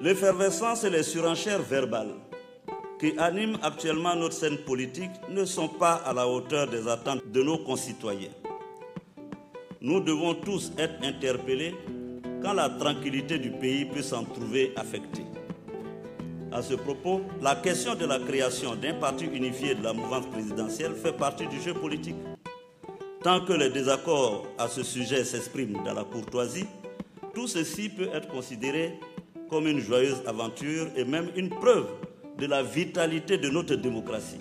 L'effervescence et les surenchères verbales qui animent actuellement notre scène politique ne sont pas à la hauteur des attentes de nos concitoyens. Nous devons tous être interpellés quand la tranquillité du pays peut s'en trouver affectée. À ce propos, la question de la création d'un parti unifié de la mouvance présidentielle fait partie du jeu politique. Tant que les désaccords à ce sujet s'expriment dans la courtoisie, tout ceci peut être considéré comme une joyeuse aventure et même une preuve de la vitalité de notre démocratie.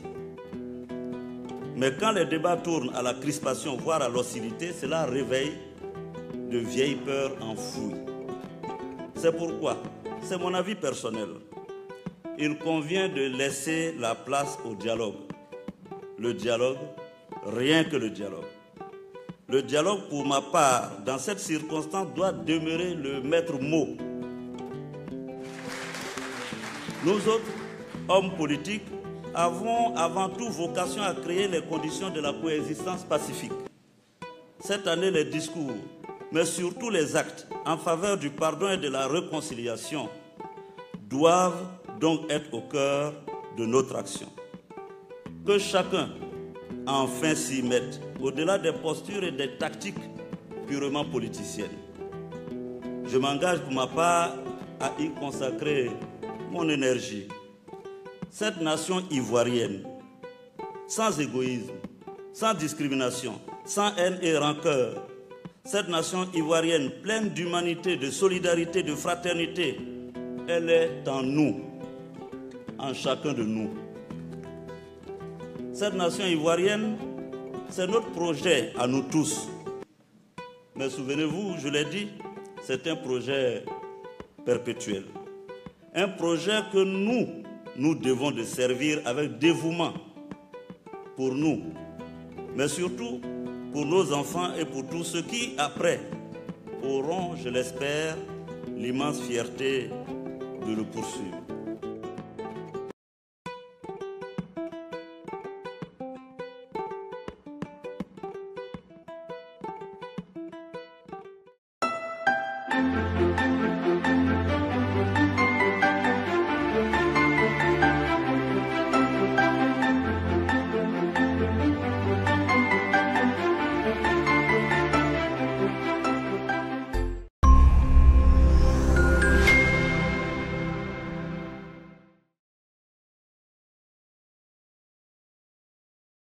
Mais quand les débats tournent à la crispation, voire à l'hostilité, cela réveille de vieilles peurs enfouies. C'est pourquoi, c'est mon avis personnel, il convient de laisser la place au dialogue. Le dialogue, rien que le dialogue. Le dialogue, pour ma part, dans cette circonstance, doit demeurer le maître mot. Nous autres, hommes politiques, avons avant tout vocation à créer les conditions de la coexistence pacifique. Cette année, les discours, mais surtout les actes en faveur du pardon et de la réconciliation doivent donc être au cœur de notre action. Que chacun enfin s'y mette, au-delà des postures et des tactiques purement politiciennes. Je m'engage pour ma part à y consacrer mon énergie. Cette nation ivoirienne, sans égoïsme, sans discrimination, sans haine et rancœur, cette nation ivoirienne pleine d'humanité, de solidarité, de fraternité, elle est en nous, en chacun de nous. Cette nation ivoirienne, c'est notre projet à nous tous. Mais souvenez-vous, je l'ai dit, c'est un projet perpétuel. Un projet que nous devons de servir avec dévouement pour nous, mais surtout pour nos enfants et pour tous ceux qui, après, auront, je l'espère, l'immense fierté de le poursuivre.